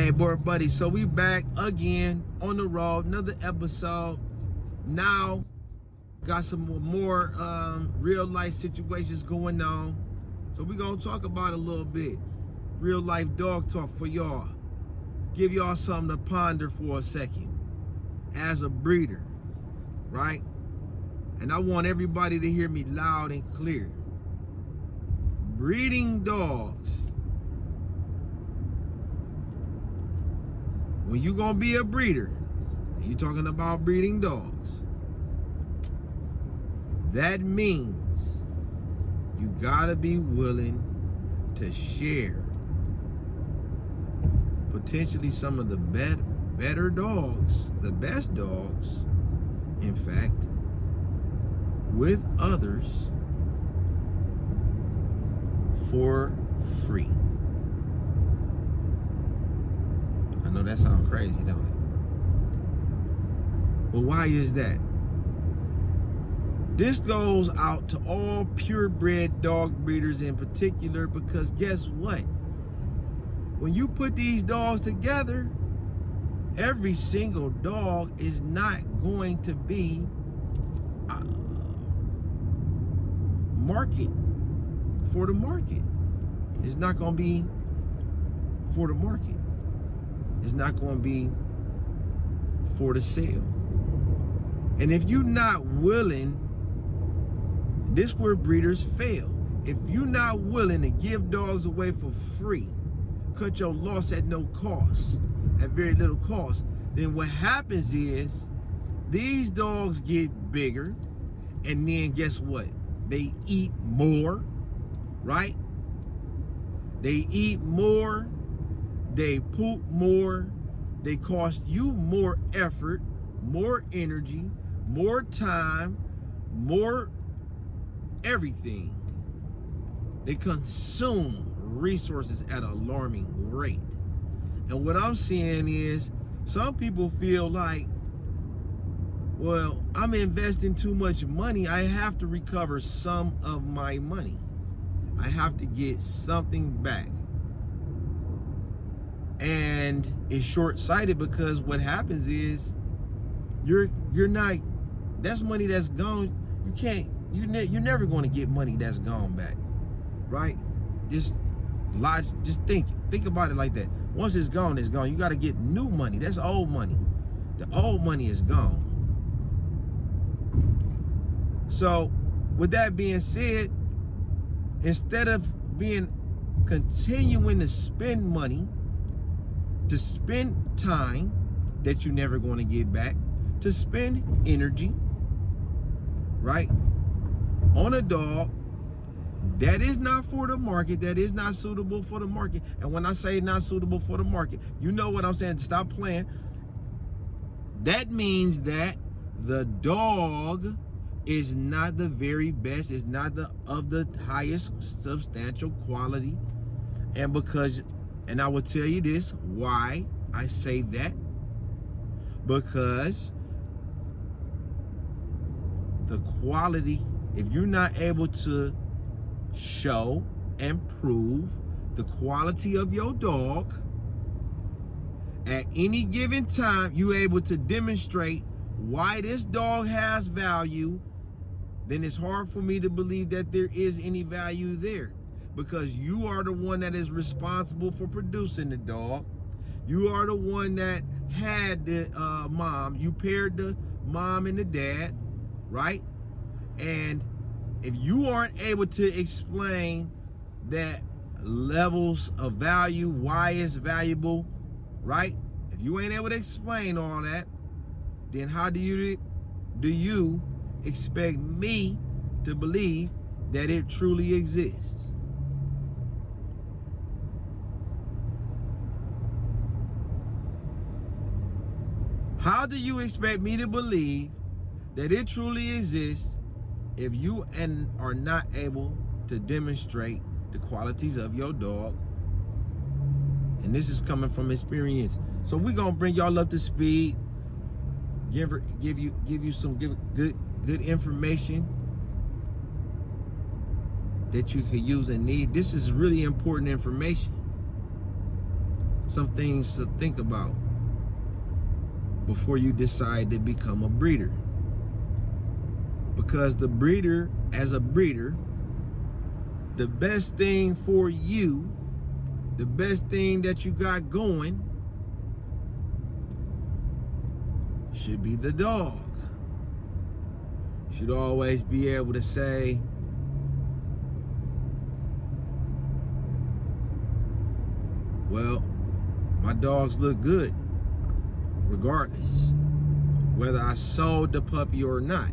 Hey, board buddy, so we back again on the road, another episode. Now, got some more real life situations going on. So we gonna talk about it a little bit. Real life dog talk for y'all. Give y'all something to ponder for a second. As a breeder, right? And I want everybody to hear me loud and clear. Breeding dogs. When you gonna be a breeder, and you talking about breeding dogs, that means you gotta be willing to share potentially some of the better dogs, the best dogs, in fact, with others for free. I know that sounds crazy, don't it? But why is that? This goes out to all purebred dog breeders in particular, because guess what? When you put these dogs together, every single dog is not going to be market for the market. It's not going to be for the market. It's not going to be for the sale. And if you're not willing, this is where breeders fail. If you're not willing to give dogs away for free, cut your loss at no cost, at very little cost, then what happens is these dogs get bigger, and then guess what? They eat more, right? They eat more, they poop more, they cost you more effort, more energy, more time, more everything. They consume resources at an alarming rate. And what I'm seeing is some people feel like, well, I'm investing too much money. I have to recover some of my money. I have to get something back. And it's short-sighted, because what happens is you're not, that's money that's gone. You're never going to get money that's gone back, right? Just think about it like that. Once it's gone, it's gone. You got to get new money. That's old money. The old money is gone. So with that being said, instead of continuing to spend money, to spend time that you're never going to get back, to spend energy, right, on a dog that is not for the market, that is not suitable for the market. And when I say not suitable for the market, you know what I'm saying. Stop playing. That means that the dog is not the very best, is not of the highest substantial quality. And I will tell you this, why I say that. Because the quality, if you're not able to show and prove the quality of your dog at any given time, you're able to demonstrate why this dog has value, then it's hard for me to believe that there is any value there. Because you are the one that is responsible for producing the dog. You are the one that had the mom. You paired the mom and the dad, right? And if you aren't able to explain that levels of value, why it's valuable, right? If you ain't able to explain all that, then how do you expect me to believe that it truly exists? How do you expect me to believe that it truly exists if you are not able to demonstrate the qualities of your dog? And this is coming from experience. So we're gonna bring y'all up to speed, give you some good information that you could use and need. This is really important information. some things to think about before you decide to become a breeder. Because the breeder, as a breeder, the best thing for you, the best thing that you got going, should be the dog. You should always be able to say, well, my dogs look good regardless, whether I sold the puppy or not.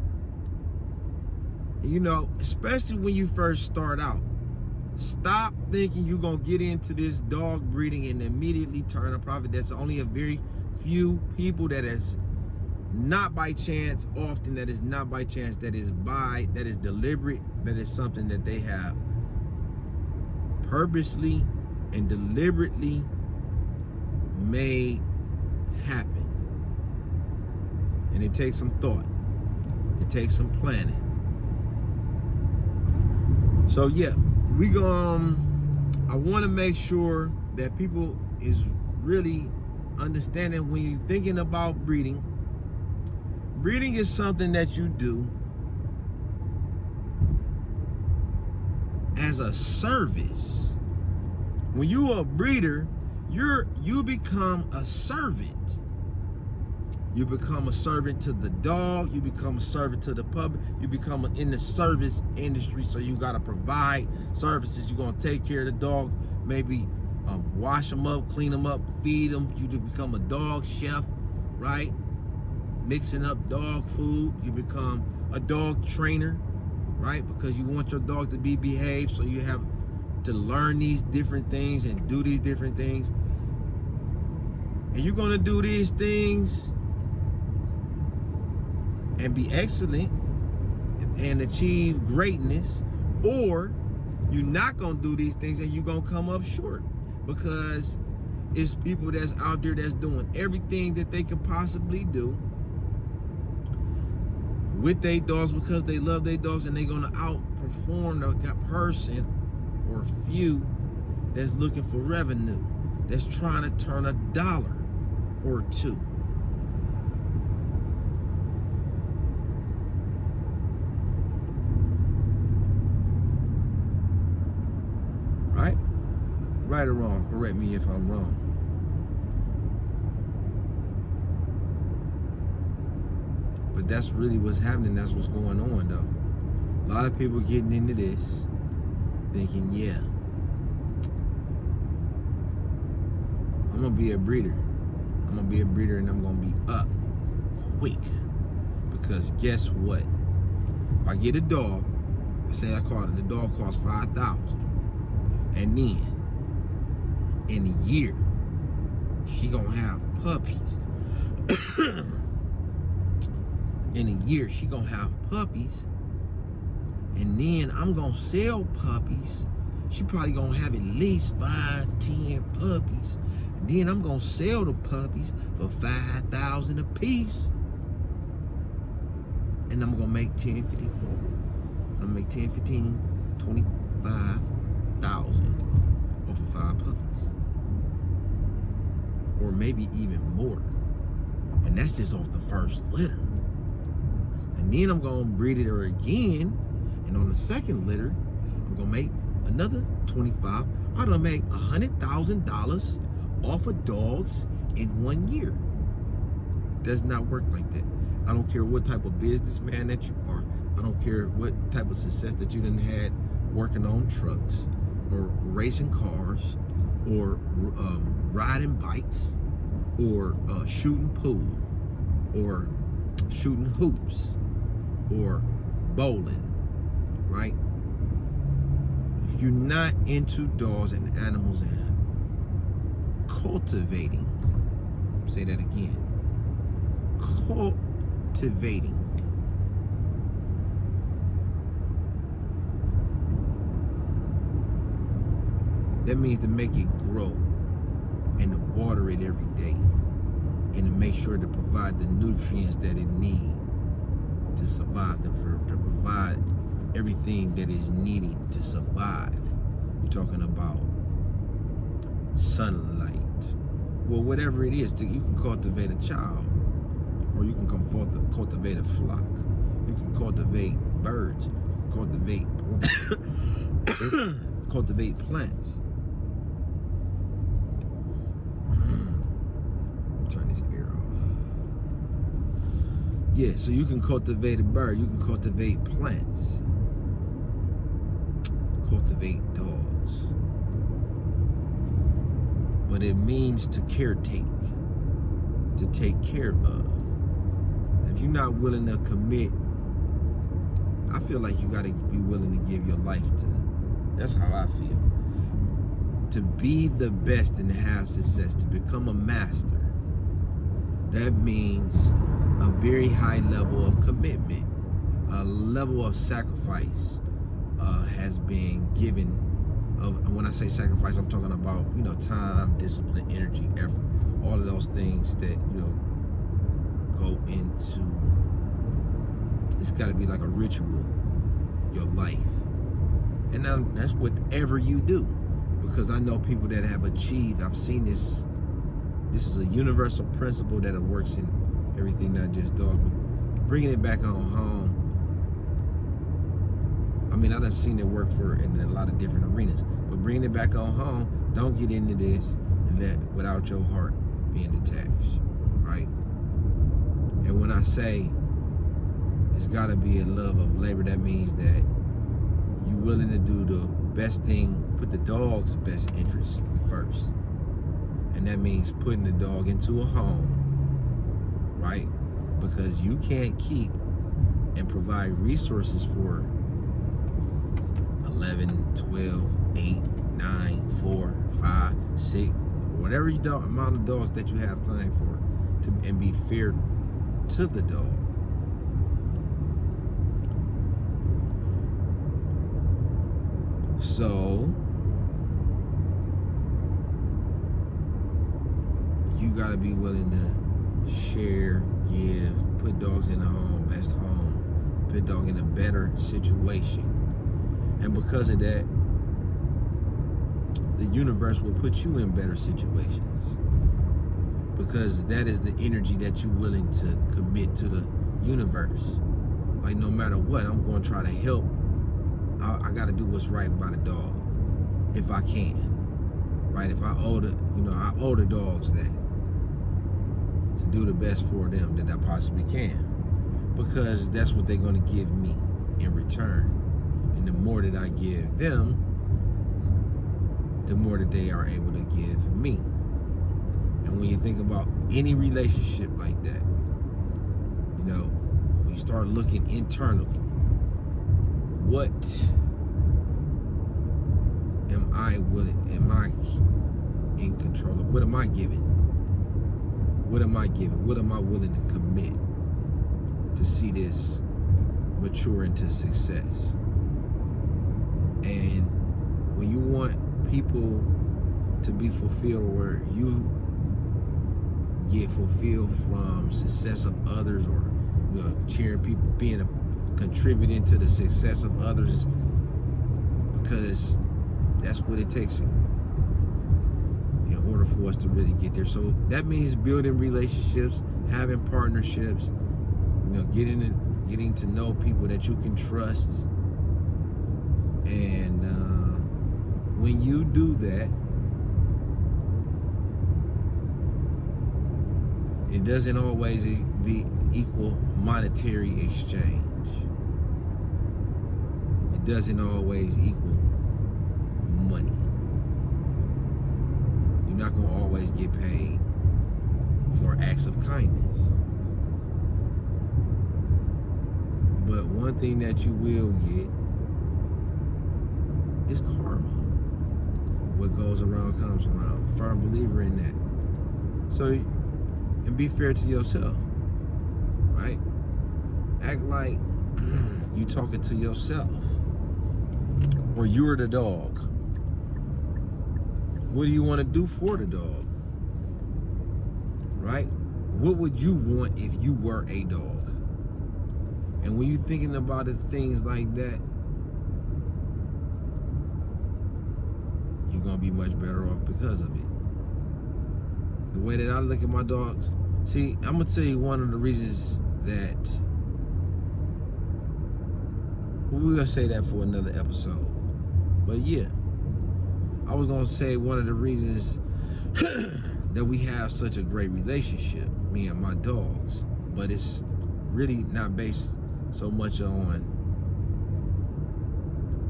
You know, especially when you first start out, stop thinking you're going to get into this dog breeding and immediately turn a profit. That's only a very few people that is not by chance, often that is not by chance, that is deliberate, that is something that they have purposely and deliberately made happen. And it takes some thought. It takes some planning. So yeah, I want to make sure that people is really understanding when you're thinking about breeding. Breeding is something that you do as a service. When you're a breeder, you become a servant. You become a servant to the dog. You become a servant to the puppy. You become in the service industry, so you got to provide services. You're going to take care of the dog, maybe wash them up, clean them up, feed them. You become a dog chef, right? Mixing up dog food. You become a dog trainer, right? Because you want your dog to be behaved, so you have to learn these different things and do these different things. And you're going to do these things and be excellent and achieve greatness, or you're not gonna do these things and you're gonna come up short, because it's people that's out there that's doing everything that they could possibly do with their dogs because they love their dogs, and they're gonna outperform the person or few that's looking for revenue, that's trying to turn $1 or $2. Right or wrong, correct me if I'm wrong. But that's really what's happening. That's what's going on, though. A lot of people getting into this thinking, yeah, I'm gonna be a breeder. I'm gonna be a breeder and I'm gonna be up quick. Because guess what? If I get a dog, say I call it, the dog costs $5,000. And then in a year, she gonna have puppies. In a year, she gonna have puppies. And then I'm gonna sell puppies. She probably gonna have at least 5, 10 puppies. And then I'm gonna sell the puppies for $5,000 a piece. And I'm gonna make 10, 15. I'm gonna make 10, 15, 25,000 off of 5 puppies. Or maybe even more. And that's just off the first litter. And then I'm gonna breed her again. And on the second litter, I'm gonna make another 25. I'm gonna make $100,000 off of dogs in 1 year. It does not work like that. I don't care what type of businessman that you are. I don't care what type of success that you done had working on trucks or racing cars or riding bikes or shooting pool or shooting hoops or bowling, right? If you're not into dogs and animals and cultivating, say that again, cultivating, that means to make it grow and to water it every day and to make sure to provide the nutrients that it needs to survive, to provide everything that is needed to survive. We're talking about sunlight, well, whatever it is, you can cultivate a child, or you can cultivate a flock. You can cultivate birds, cultivate plants. Turn this air off. Yeah, so you can cultivate a bird, you can cultivate plants, cultivate dogs. But it means to caretake, to take care of. If you're not willing to commit, I feel like you gotta be willing to give your life to. That's how I feel. To be the best and have success, to become a master, that means a very high level of commitment, a level of sacrifice has been given. When I say sacrifice, I'm talking about, time, discipline, energy, effort, all of those things that, go into, it's got to be like a ritual, your life. And now that's whatever you do, because I know people that have achieved, I've seen this is a universal principle that it works in everything, not just dogs, but bringing it back on home. I mean, I done seen it work in a lot of different arenas, but bringing it back on home, don't get into this and without your heart being detached, right? And when I say it's got to be a love of labor, that means that you're willing to do the best thing, put the dog's best interest first. And that means putting the dog into a home, right? Because you can't keep and provide resources for 11, 12, 8, 9, 4, 5, 6, whatever amount of dogs that you have time for, and be fair to the dog. So you gotta be willing to share, give, put dogs in the home, best home, put dog in a better situation. And because of that, the universe will put you in better situations, because that is the energy that you're willing to commit to the universe. Like, no matter what, I'm going to try to help. I got to do what's right by the dog if I can, right? If I owe the dogs that, to do the best for them that I possibly can, because that's what they're going to give me in return. And the more that I give them, the more that they are able to give me. And when you think about any relationship like that, when you start looking internally, what am I in control of? What am I giving? What am I giving? What am I willing to commit to see this mature into success? And when you want people to be fulfilled, where you get fulfilled from success of others, or cheering people, contributing to the success of others, because that's what it takes in order for us to really get there. So that means building relationships, having partnerships, getting to know people that you can trust. And when you do that, it doesn't always be equal monetary exchange. It doesn't always equal money. You're not going to always get paid for acts of kindness. But one thing that you will get is karma. What goes around comes around. Firm believer in that. So, and be fair to yourself, right? Act like you talking to yourself, or you're the dog. What do you want to do for the dog, right? What would you want if you were a dog? And when you're thinking about it, things like that, you're going to be much better off because of it. the way that I look at my dogs. See, I'm gonna tell you one of the reasons that we're gonna say that for another episode. But yeah, I was gonna say one of the reasons that we have such a great relationship, me and my dogs, but it's really not based so much on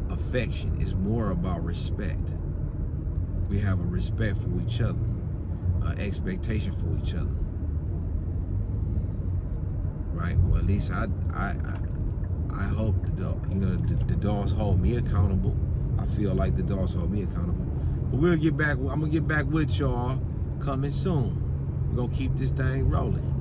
affection. It's more about respect. We have a respect for each other, an expectation for each other, right? Well, at least I hope the dogs hold me accountable. I feel like the dogs hold me accountable. But we'll get back. I'm gonna get back with y'all coming soon. We're gonna keep this thing rolling.